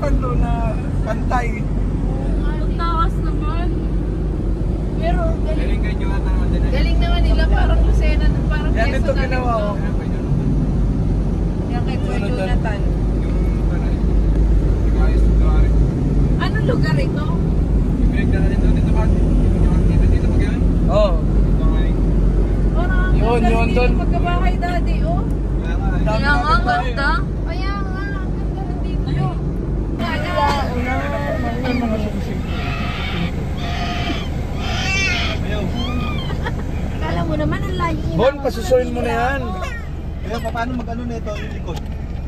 tatlo na pantay. Ang taas naman. Pero Galing ka nyo ata naman din. galing naman nila parang Lucena, parang Yan Quezon ito na rin ginawa to. ko. Yan kay Kuya Jonathan. Yung ayos na lugar. Anong lugar ito? Yung pinagdala dito ba? Dito ba yun? Oo. Parang Yun, galing yun, dito doon. magkabahay daddy, oh. Dami Kaya nga, namin tayo. ganda. Kaya nga, ang ganda rin dito yun. Ayaw. Akala mo naman ang layo niya. Bon, pasusuin mo na yan. Kaya paano mag-ano nito yung likod?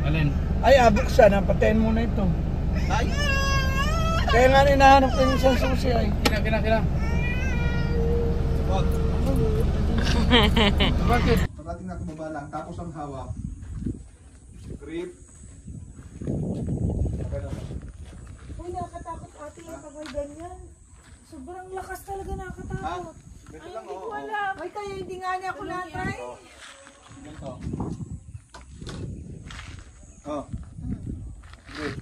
Alin? Ay, abuksan. Patayin mo na ito. Ay! Kaya nga hinahanap ko yung isang susi ay. Kina. Wag. Bakit? Pagdating na baba lang, tapos ang hawak. Grip. Uy, nakakatakot ate yung kapag ganyan. Sobrang lakas talaga Ha? nakakatakot. Ganito lang, Hindi ko oo. alam. Ay, kaya hindi nga niya ako natry. Ganito. Oh. Grip.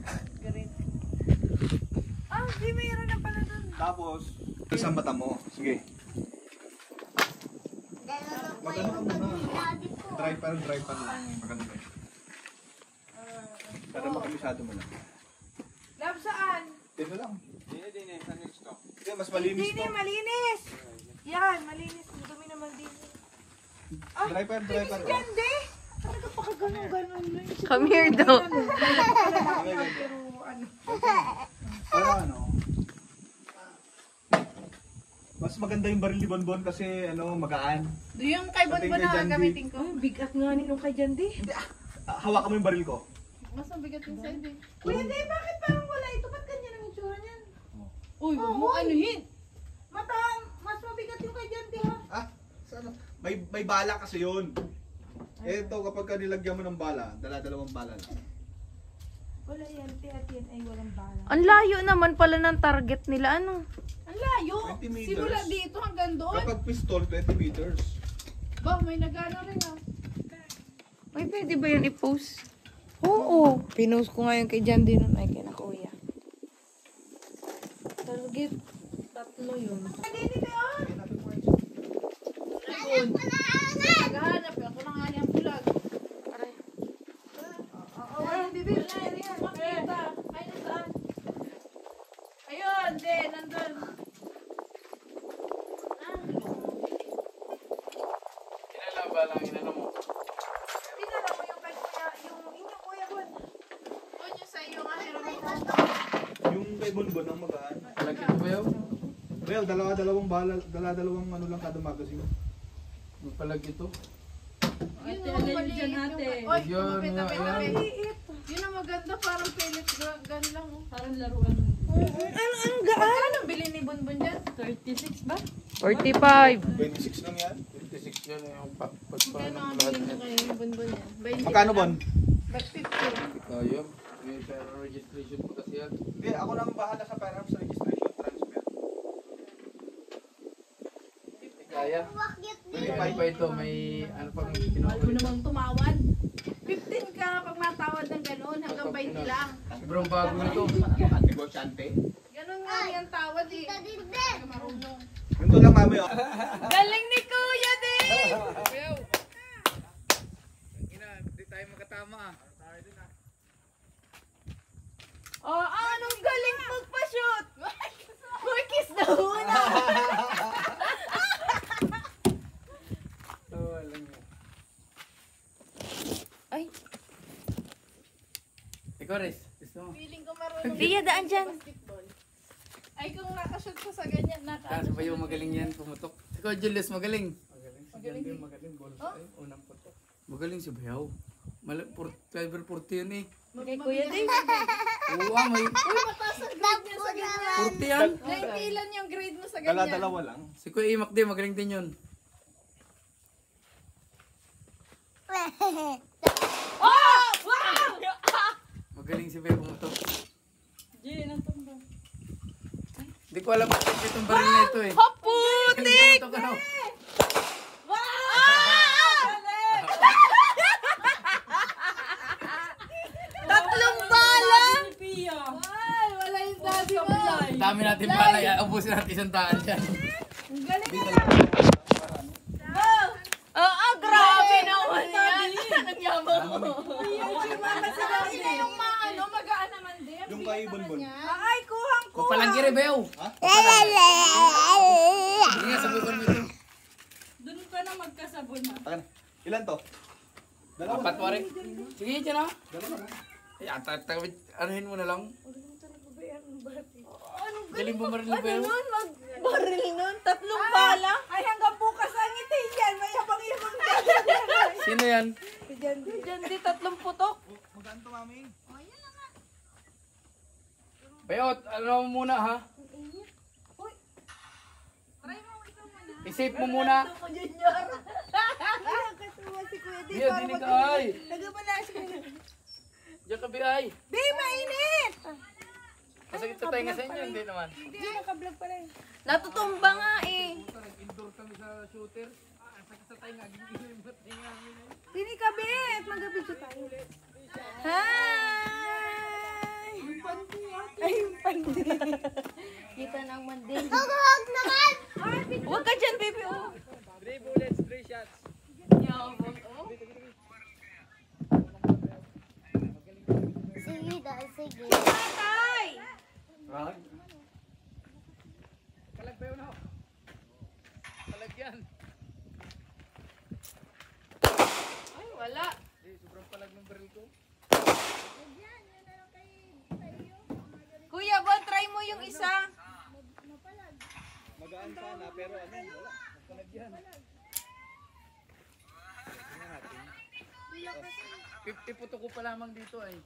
Ah, di mayroon na pala dun. Tapos, isang mata mo. Sige. Magano ka muna. Dry pa na. Magano ka. Para makamisado mo na. Love, saan? Dito lang. Dine. Saan yung stock? Hindi, mas malinis Hindi, to. malinis. Yan, malinis. Dumi naman din. Dry pa. Yan, di. Talaga pakaganong-ganon lang. Come here daw. Pero ano. Para ano? Mas maganda yung baril ni Bonbon kasi ano, magaan. Yung kay Bonbon na gagamitin ko. Ang bigat nga nung kay Jandi. Hawakan mo yung baril ko. Mas mabigat yung sa'yo din. Kuya, di, bakit parang wala ito? Ba't ganyan ang itsura niyan? Uy, wag mo anuhin. Mata, mas mabigat yung kay Jandi ha. Ah, sana. May bala kasi yun. Ito, kapag ka nilagyan mo ng bala, dala-dalawang bala lang. Wala yan, ti at yan ay walang bala. Ang layo naman pala ng target nila, ano? Ang layo. 20 meters. Simula dito hanggang doon. Kapag pistol, 20 meters. Ba, may nagano rin ah. Ay, pwede ba yun i-post? Oo. Pinost ko ngayon kay Jan din nun ay kay na kuya. Target. Tatlo yun. Hindi, hindi, oh. Ayun. Naghahanap ako ng anyang bulag. Wala, bibig. Makita. Ay, nasaan? Ayun, din, nandun. Inalaba lang, inano mo. Tinala mo yung kay kuya, yung inyong kuya Bon. Huwag nyo sa iyo nga, hero mo. Yung kay Bonbon ang magaan. Lagi ko ba yun? Well, dala-dalawang bala, dala-dalawang ano lang kada magazine. Magpalag ito. Yun ang maliit yung... Oy, Yun, kumapit-apit. Liit. Yun ang maganda, parang pellet gun lang. Oh. Parang laruan. Ang gaan. Magkano bili ni Bonbon dyan? 36 ba? 45. 26 lang yan. 26 yan yung Magkano pagpalang ang lahat bili niyo yan. kayo ni Bonbon yan? 20 Magkano Bon? Back 50. Kaya, may pero registration pa kasi yan. Hindi, ako nang bahala sa firearms registration transfer. Kaya. May pa ito, may ano pang Mahal mo kinukulit. namang tumawad. 15 ka pag matawad ng gano'n, hanggang 20 lang. Sobrang bago nito. Negosyante. Gano'n nga yung tawad eh. Hindi ka marunong. Ganito lang mami oh. Galing ni Kuya din! Hindi tayo makatama ah. Oh, anong galing magpa-shoot? May kiss na una. Ay, Ikaw, Riz. Gusto mo? Feeling ko marunong. Ria, daan dyan. Basketball. Ay, kung nakashoot ka sa ganyan, Kaso ba yung magaling yan pumutok? Ikaw, Julius, magaling. Magaling din. Magaling. Goals Oh? ay, unang putok. Magaling si Bayaw. Caliber 40 yun eh. Kay kuya din. Oo ah, may Uy, mataas ang grade niya sa ganyan. 40 yan. Naipilan yung grade mo sa ganyan. Dala-dalawa lang. Si Kuya Imak din, magaling din yun. Oh! Wow! Magaling si Bayaw pumutok. Jane, ang tumba. Hindi ko alam kung itong baril na ito eh. Putik! Pumutok ano? Tatlong bala! Ang dami natin pala, ubusin natin isang daan dyan. Ang galing na. Grabe naman yan. Ang yaman mo. Kasi na yung mga ano, magaan naman din. Yung kay Bonbon. Ay, kuhang ko. Papalang gire, Bew. Ha? Hindi nga, sabukan mo ito. Doon ka na magkasabon ha. Akan. Ilan to? Dalawa. Apat pa rin. Sige, dyan na. Dalawa na. Anuhin mo na lang. Anong Galing bumaril ni Bew. nun? Magbaril nun? Tatlong bala? Ay, hanggang bukas ang ngiti yan. May habang-ibang dyan. Sino yan? Diyan di tatlong putok. Magkano to, mami? Bew, ano mo muna ha? I-save mo muna. Ako, Junior. Nakatuwa si Kuya Di. Biya, dinig ka ay. Nagabalas ko. Diyan ka, Biay. Di, mainit! Masakit sa tayo nga sa inyo, hindi naman. Hindi, nakablog pala yun. Natutumba nga eh. Nag-indoor kami sa shooter. Sakit sa tayo nga, ginigilim mo tayo nga. Sini ka, Bet. Mag-video tayo. Hi! Ay, yung pandi. Kita ng manding. Huwag naman! Huwag ka dyan, baby. 3 bullets, 3 shots. Yabang, oh. Sige daw, sige. Tatay! Kalag ba yun ako? Kalag yan. Ay, wala. Sobrang palag ng baril ko. Kuya, try mo yung isa. Magaan sana, pero ano, wala. Palag yan. Tingnan natin. 50 puto ko pa lamang dito ay.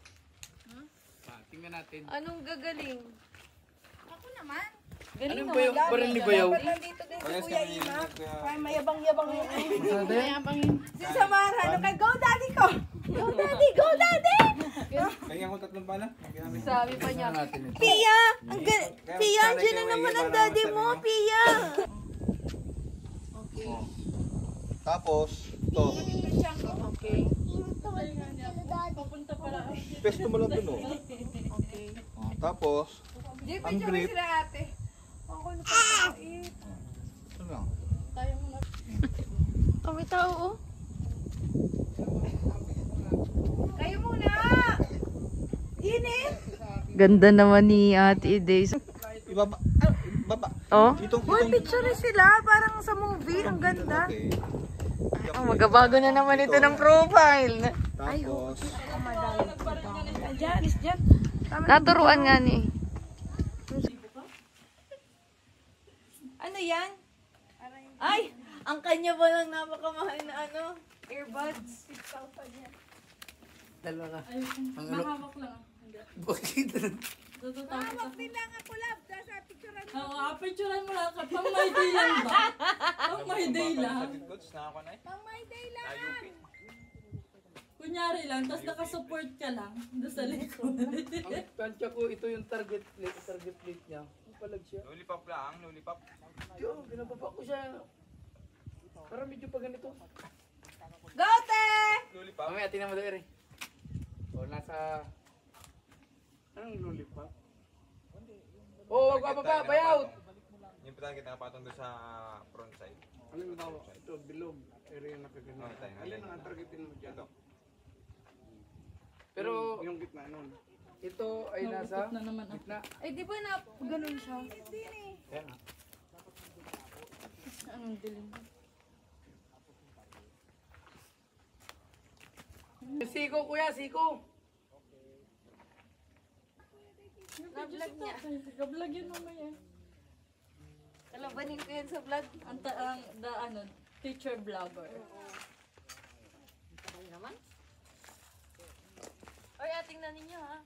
Tingnan natin. Anong gagaling? Ako naman. Ano ba yung baril ni Bayaw? Dapat nandito din si Kuya Ima. Ay, mayabang-yabang yun. Si Sa Samara, ano kay Go Daddy ko? Go Daddy! Go Daddy! Kaya ko tatlong bala. Sabi pa niya, natin ito. Pia! Pia, andyan na naman ang daddy mo, Pia! Tapos, to. Okay. Pesto mo lang dun, oh. Okay. Tapos, Di, ang picture mo grip. sila ate. Ako na pagkait. Ano lang? Tayo muna. Kami tao, oh. Kayo muna! Init! Ganda naman ni Ate Days. Ibaba. Ibaba. Oh? Uy, picture sila. Parang sa movie. Ang ganda. Okay. Oh, magabago na naman ito ng profile. Tapos, Diyan, is dyan. Naturuan nga ni. Ano yan? Ay! Ang kanya ba lang napakamahal na ano? Earbuds. 6,000 yan. Dalawa ka. Ang ano? Mahawak lang. Bakit? Mahawak din lang ako, love. Sa picturean mo. Oo, picturean mo lang. Pang my day lang ba? Pang my day lang. Pang my day lang. Kunyari lang, tapos nakasupport ka lang doon sa likod. Ang tansya ko, ito yung target plate niya. Ang palag siya. Lollipop lang, lollipop. Yo, binababa ko siya. Para medyo pa ganito. Gote! Lollipop. Mamaya, tingnan mo daw, Eri. O, nasa... Anong lollipop? Oh, wag pa, bayaw! Yung pala kita nakapatong doon sa front side. Ano yung tawag? Ito, bilog. Eri yung nakagano. Oh, tayo, Alin alin. ang targetin mo dyan? Ito. Pero, yung gitna nun. Ito ay nasa Naukot na naman ako. gitna. Ay, di ba na ganun siya? Yan. Anong dilim? Siko, kuya, siko! Na-vlog niya. Gablog yun mamaya. Kalabanin ko yan sa vlog. Ang teacher vlogger. Naman? Oy, tingnan ninyo ha.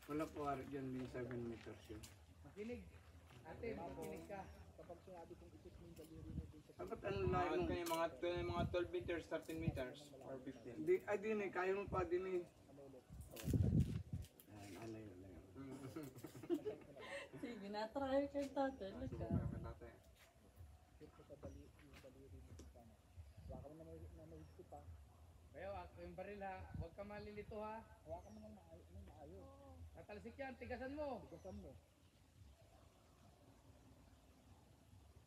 Wala po dyan din 7 meters yun. Makinig. Ate, makinig ka. Kapag sinabi kong ikot mo yung daliri mo dun sa... Dapat ano lang Mga yung mga 12 meters, 13 meters, or 15. Di, ay din eh, kaya mo pa din eh. Alayo. Sige, na-try kay tatay. Laka. Ayaw, ako yung baril ha. Huwag ka malilito ha. Hawakan mo ng maayos. Tatalsik yan, tigasan mo. Tigasan mo.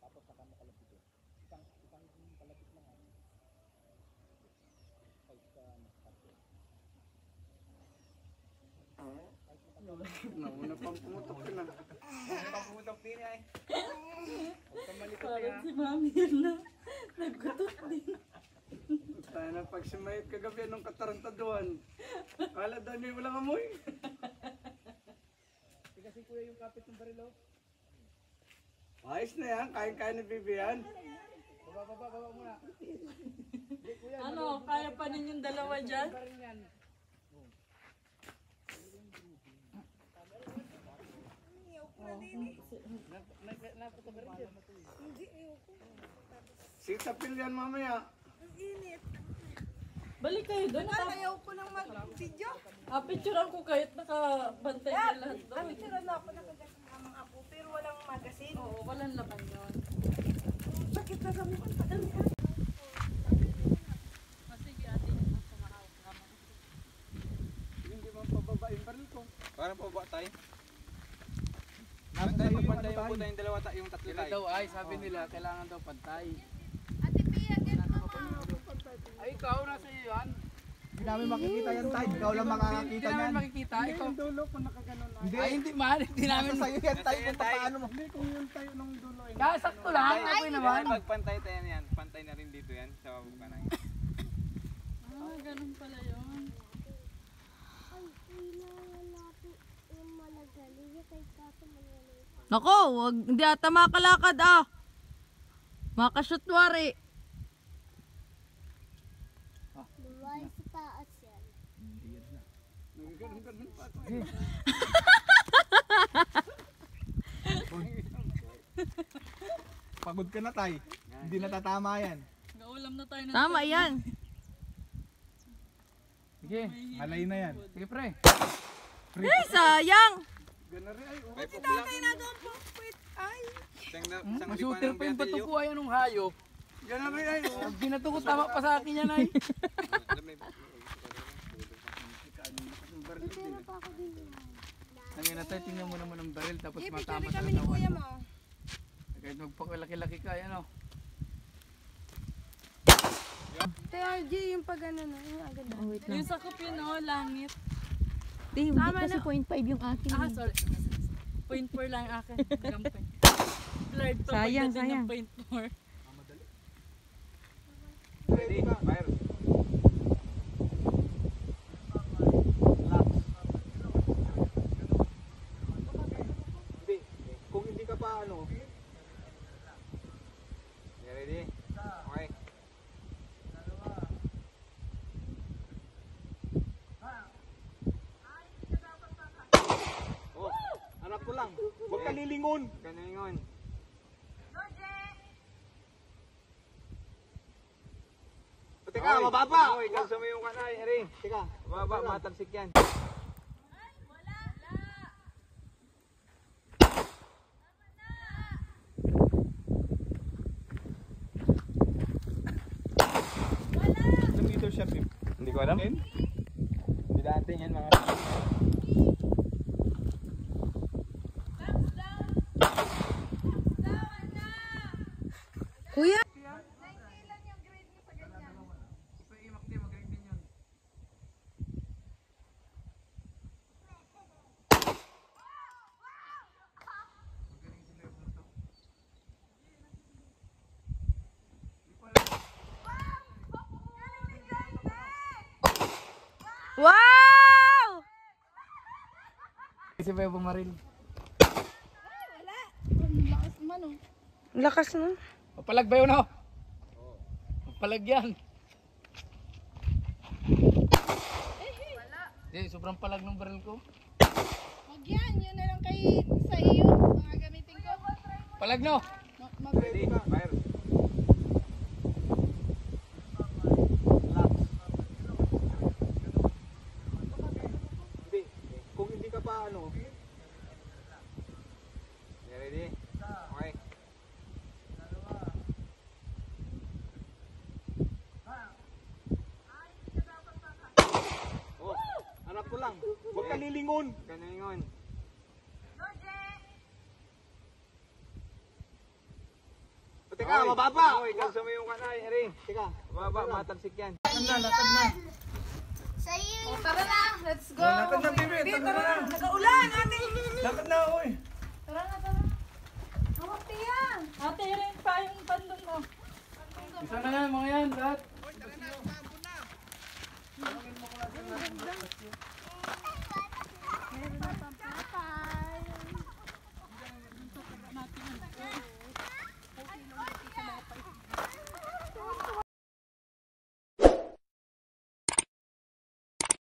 Tapos saka mo kalapit eh. Isang kalapit lang ha. Nauna pang pumutok ka na. Pumutok din ay. Huwag ka malikot Parang eh ha. si Mami yun na. Nagkutot din. Tayo na pag sumayit kagabi nung katarantaduhan. Kala daw niya walang amoy. Tigasin kuya yung kapit ng barilo. Ayos na yan, kain-kain ni Bibi yan. Baba muna. Hindi, kuya, Ano, kaya pa ninyong dalawa dyan? baril yan. Sitapil yan mamaya. Balik kayo doon. Ayaw ko lang mag-video. Picturean ko kayo't nakabantay na lahat doon. Picture na ako nakagamang ako, pero walang magazine. Oo, walang laban yun. Sakit na sa mukha. Sige, ate. Hindi mo pababa yung baril ko. Parang po ba tayo? Pantay mo po tayong dalawa yung tatlo Sila tayo. daw ay, sabi nila, kailangan daw pantay. Ate Pia, get mo mo. Ay, ikaw nasa iyo yan. Hindi namin makikita yan tayo. Ikaw lang Hindi makakakita namin yan. makikita. Ikaw yung dulo kung nakaganon. Hindi. Ay, hindi man. Hindi namin. Nasa sa'yo yan tayo kung paano mo. Hindi, kung yun tayo nung dulo. Kasakto lang. Ako naman. Pagpantay tayo yan, pantay na rin dito yan sa kanan. Ganun pala yun. Nako, wag, hindi ata makalakad ah. Makashootwari. Luway sa taas yan. Ganun pa ako. Pagod ka na tayo. Hindi natatama yan. Naulam na tayo ng Tama yan. Sige, alay na yan. Sige, pre. Ay, sayang. Ganun rin. May po lang. Masuter pa yung bato ko ay anong hayop. Ganun rin ay. Pag binato ko, tama pa sa akin yan ay. Pero pa ako din. Ngayon na tayo, tingnan mo naman ang baril tapos matama sa latawan mo. Kahit magpakalaki-laki ka, yan o. TRG yung pag ano na, yung agad na. Wait lang. Yung sakop yun, oh, langit. Di, hindi kasi 0.5 yung akin. Sorry. 0.4 lang yung akin. Hanggang point. Blurred pa Sayang, pagdating sayang. ng 0.4. Ready? Fire. Hindi. Kung hindi ka pa ano, You ready? Okay. oh, anak ko lang. Huwag ka lilingon. Ganingon. Teka, mababa. Oy, ganso mo yung kanay, Eri. Teka, Mababa, matalsik yan. ilang meters siya, Pip? Hindi ko alam. Hindi natin yan mga. Kuya. Wow! Kasi pa yung bumaril. Lakas nun. Papalag ba yun o? Papalag yan. Hindi, sobrang palag ng baril ko. Wag yan, yun na lang kay sa iyo. Mga gamitin ko. Palag no? Ready? Fire. Hindi. Kung hindi ka pa ano, You ready? Okay. lang. Huwag ka lilingon. Kaningon. O, teka, mababa! Oy, kalsa mo yung kanay, Eri. Teka, mababa, matalsik yan. Lakad na. Sa'yo O, tara na. Let's go. Lakad na, Bibi. Tara na. Nagaulan, ate. Lakad na, oy. Tara na, tara. Hawak tiya. Ate, rin pa yung pandong mo. Isa na lang mga yan, lahat.